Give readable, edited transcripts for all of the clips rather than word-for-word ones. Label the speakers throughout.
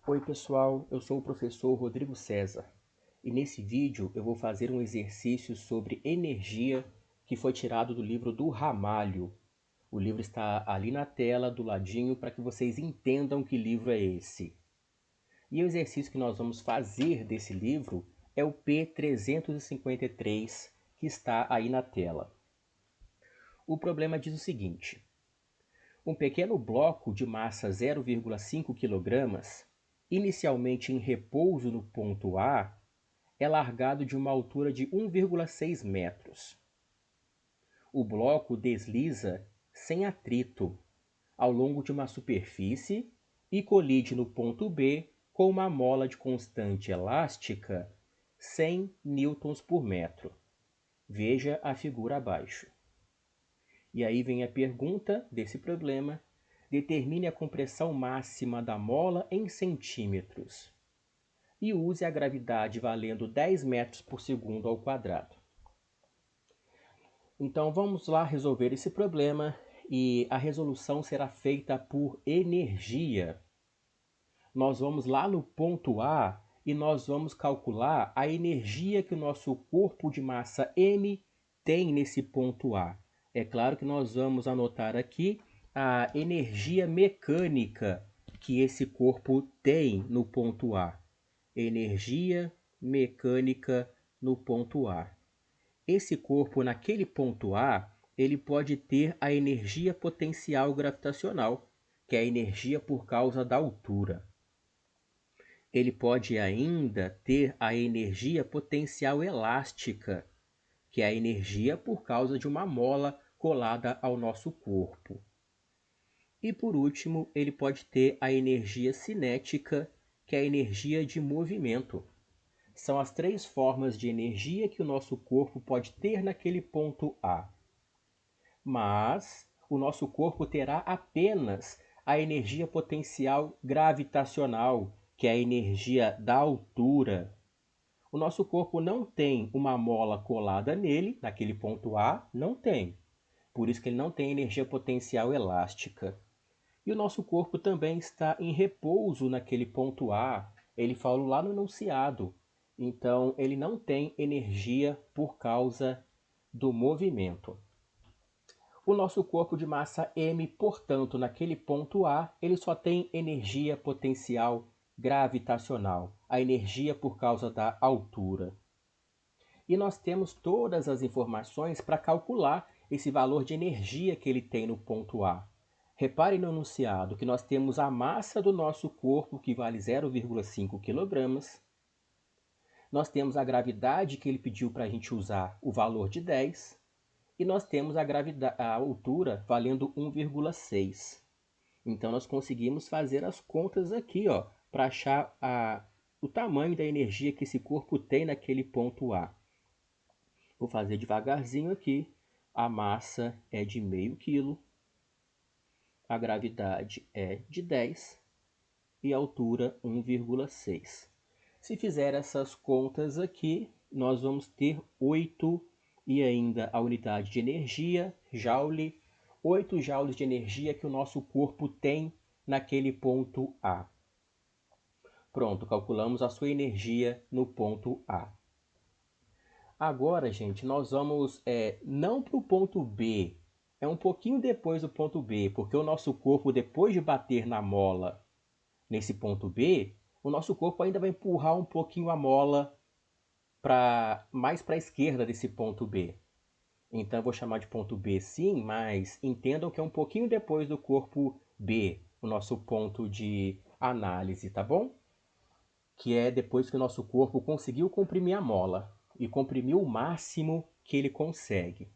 Speaker 1: Oi pessoal, eu sou o professor Rodrigo César e nesse vídeo eu vou fazer um exercício sobre energia que foi tirado do livro do Ramalho. O livro está ali na tela do ladinho para que vocês entendam que livro é esse. E o exercício que nós vamos fazer desse livro é o P353 que está aí na tela. O problema diz o seguinte: um pequeno bloco de massa 0,5 kg, inicialmente em repouso no ponto A, é largado de uma altura de 1,6 metros. O bloco desliza sem atrito ao longo de uma superfície e colide no ponto B com uma mola de constante elástica 100 newtons por metro. Veja a figura abaixo. E aí vem a pergunta desse problema: determine a compressão máxima da mola em centímetros e use a gravidade valendo 10 metros por segundo ao quadrado. Então vamos lá resolver esse problema e a resolução será feita por energia. Nós vamos lá no ponto A e nós vamos calcular a energia que o nosso corpo de massa M tem nesse ponto A. É claro que nós vamos anotar aqui a energia mecânica que esse corpo tem no ponto A. Energia mecânica no ponto A. Esse corpo naquele ponto A, ele pode ter a energia potencial gravitacional, que é a energia por causa da altura. Ele pode ainda ter a energia potencial elástica, que é a energia por causa de uma mola colada ao nosso corpo. E por último, ele pode ter a energia cinética, que é a energia de movimento. São as três formas de energia que o nosso corpo pode ter naquele ponto A. Mas o nosso corpo terá apenas a energia potencial gravitacional, que é a energia da altura. O nosso corpo não tem uma mola colada nele, naquele ponto A, não tem. Por isso que ele não tem energia potencial elástica. E o nosso corpo também está em repouso naquele ponto A. Ele fala lá no enunciado. Então, ele não tem energia por causa do movimento. O nosso corpo de massa M, portanto, naquele ponto A, ele só tem energia potencial gravitacional, a energia por causa da altura. E nós temos todas as informações para calcular esse valor de energia que ele tem no ponto A. Repare no enunciado que nós temos a massa do nosso corpo, que vale 0,5 kg. Nós temos a gravidade que ele pediu para a gente usar, o valor de 10. E nós temos a altura valendo 1,6. Então nós conseguimos fazer as contas aqui, para achar o tamanho da energia que esse corpo tem naquele ponto A. Vou fazer devagarzinho aqui. A massa é de meio quilo, a gravidade é de 10 e a altura 1,6. Se fizer essas contas aqui, nós vamos ter 8 e ainda a unidade de energia, joule, 8 joules de energia que o nosso corpo tem naquele ponto A. Pronto, calculamos a sua energia no ponto A. Agora, gente, nós vamos não para o ponto B, é um pouquinho depois do ponto B, porque o nosso corpo, depois de bater na mola nesse ponto B, o nosso corpo ainda vai empurrar um pouquinho a mola mais para a esquerda desse ponto B. Então eu vou chamar de ponto B sim, mas entendam que é um pouquinho depois do corpo B, o nosso ponto de análise, tá bom? Que é depois que o nosso corpo conseguiu comprimir a mola e comprimiu o máximo que ele consegue.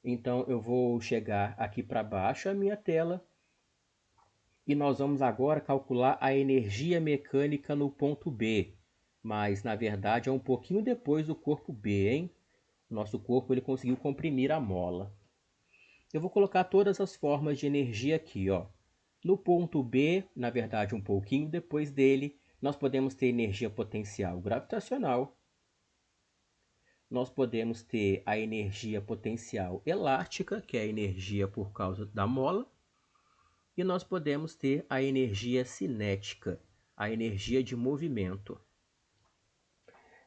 Speaker 1: Então eu vou chegar aqui para baixo a minha tela e nós vamos agora calcular a energia mecânica no ponto B, mas na verdade é um pouquinho depois do corpo B, hein? Nosso corpo ele conseguiu comprimir a mola. Eu vou colocar todas as formas de energia aqui, ó. No ponto B, na verdade um pouquinho depois dele, nós podemos ter energia potencial gravitacional. Nós podemos ter a energia potencial elástica, que é a energia por causa da mola. E nós podemos ter a energia cinética, a energia de movimento.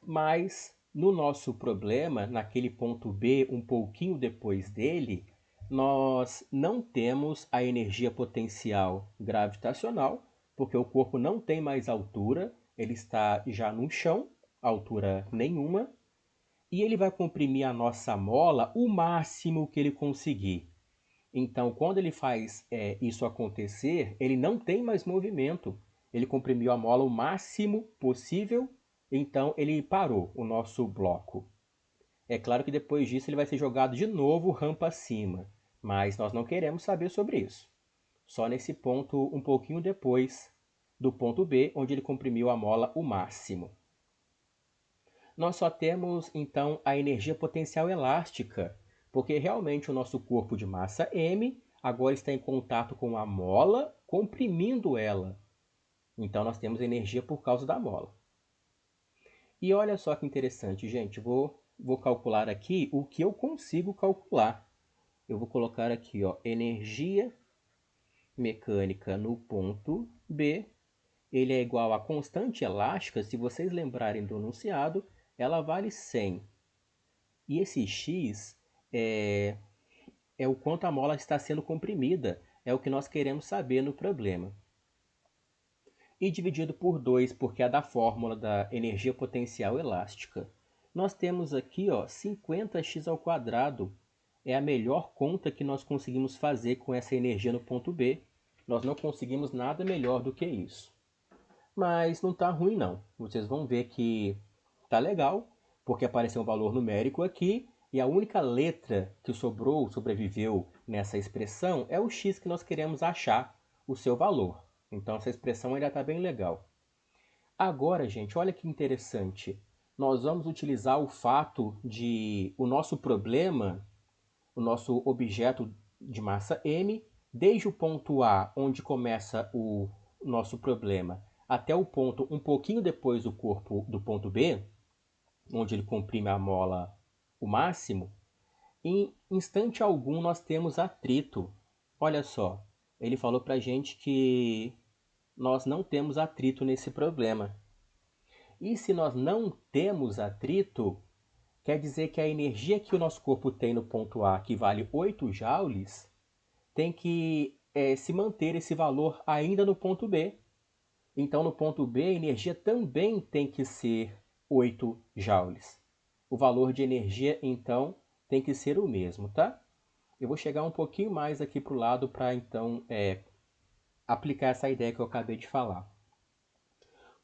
Speaker 1: Mas no nosso problema, naquele ponto B, um pouquinho depois dele, nós não temos a energia potencial gravitacional, porque o corpo não tem mais altura, ele está já no chão, altura nenhuma, e ele vai comprimir a nossa mola o máximo que ele conseguir. Então, quando ele faz isso acontecer, ele não tem mais movimento. Ele comprimiu a mola o máximo possível, então ele parou o nosso bloco. É claro que depois disso ele vai ser jogado de novo rampa acima, mas nós não queremos saber sobre isso. Só nesse ponto, um pouquinho depois do ponto B, onde ele comprimiu a mola o máximo. Nós só temos então a energia potencial elástica, porque realmente o nosso corpo de massa m agora está em contato com a mola, comprimindo ela. Então nós temos energia por causa da mola. E olha só que interessante, gente. Vou calcular aqui o que eu consigo calcular. Eu vou colocar aqui, ó, energia mecânica no ponto B. Ele é igual a constante elástica. Se vocês lembrarem do enunciado, ela vale 100. E esse x é o quanto a mola está sendo comprimida. É o que nós queremos saber no problema. E dividido por 2, porque é da fórmula da energia potencial elástica. Nós temos aqui, ó, 50x ao quadrado. É a melhor conta que nós conseguimos fazer com essa energia no ponto B. Nós não conseguimos nada melhor do que isso. Mas não está ruim não. Vocês vão ver que está legal, porque apareceu um valor numérico aqui, e a única letra que sobreviveu nessa expressão é o x que nós queremos achar o seu valor. Então essa expressão ainda está bem legal. Agora, gente, olha que interessante. Nós vamos utilizar o fato de o nosso problema, o nosso objeto de massa m, desde o ponto A, onde começa o nosso problema, até o ponto um pouquinho depois do corpo do ponto B, onde ele comprime a mola o máximo, em instante algum nós temos atrito. Olha só, ele falou para a gente que nós não temos atrito nesse problema. E se nós não temos atrito, quer dizer que a energia que o nosso corpo tem no ponto A, que vale 8 joules, tem que se manter esse valor ainda no ponto B. Então, no ponto B, a energia também tem que ser 8 joules. O valor de energia, então, tem que ser o mesmo, tá? Eu vou chegar um pouquinho mais aqui para o lado para, então, aplicar essa ideia que eu acabei de falar.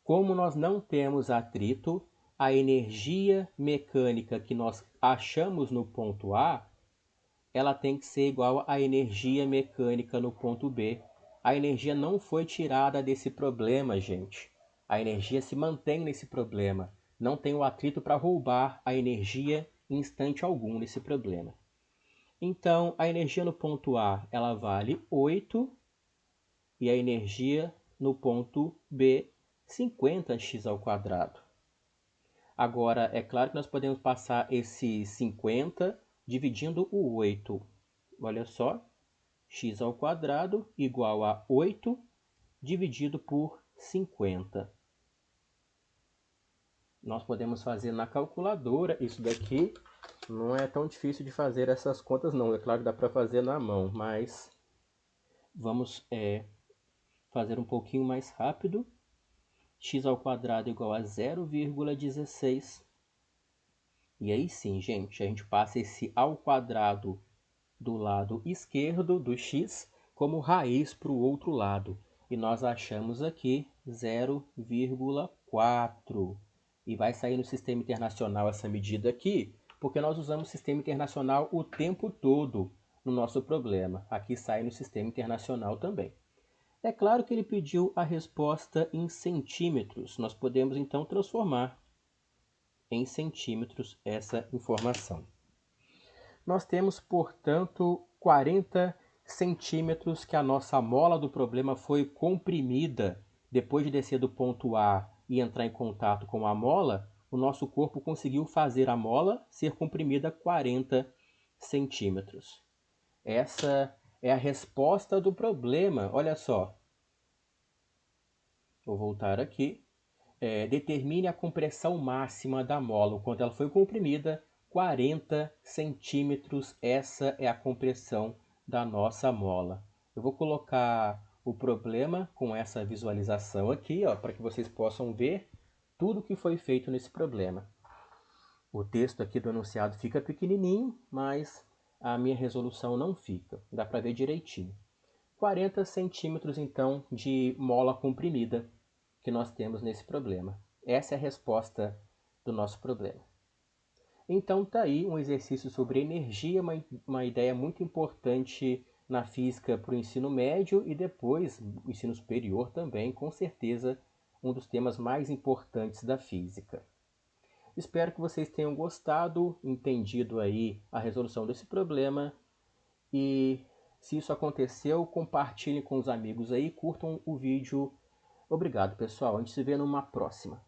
Speaker 1: Como nós não temos atrito, a energia mecânica que nós achamos no ponto A, ela tem que ser igual à energia mecânica no ponto B. A energia não foi tirada desse problema, gente. A energia se mantém nesse problema. Não tem o atrito para roubar a energia em instante algum nesse problema. Então, a energia no ponto A, ela vale 8 e a energia no ponto B, 50x ao quadrado. Agora, é claro que nós podemos passar esse 50 dividindo o 8. Olha só, x ao quadrado igual a 8 dividido por 50. Nós podemos fazer na calculadora. Isso daqui não é tão difícil de fazer essas contas não. É claro que dá para fazer na mão, mas vamos fazer um pouquinho mais rápido. X ao quadrado igual a 0,16. E aí sim, gente, a gente passa esse ao quadrado do lado esquerdo do x como raiz para o outro lado. E nós achamos aqui 0,4. E vai sair no sistema internacional essa medida aqui, porque nós usamos o sistema internacional o tempo todo no nosso problema. Aqui sai no sistema internacional também. É claro que ele pediu a resposta em centímetros. Nós podemos então transformar em centímetros essa informação. Nós temos, portanto, 40 centímetros que a nossa mola do problema foi comprimida. Depois de descer do ponto A e entrar em contato com a mola, o nosso corpo conseguiu fazer a mola ser comprimida 40 centímetros. Essa é a resposta do problema. Olha só. Vou voltar aqui. Determine a compressão máxima da mola. Quando ela foi comprimida, 40 centímetros, essa é a compressão da nossa mola. Eu vou colocar o problema com essa visualização aqui, para que vocês possam ver tudo que foi feito nesse problema. O texto aqui do enunciado fica pequenininho, mas a minha resolução não fica. Dá para ver direitinho. 40 centímetros, então, de mola comprimida que nós temos nesse problema. Essa é a resposta do nosso problema. Então tá aí um exercício sobre energia, uma ideia muito importante na física para o ensino médio e depois o ensino superior também, com certeza um dos temas mais importantes da física. Espero que vocês tenham gostado, entendido aí a resolução desse problema e se isso aconteceu, compartilhem com os amigos aí, curtam o vídeo. Obrigado, pessoal. A gente se vê numa próxima.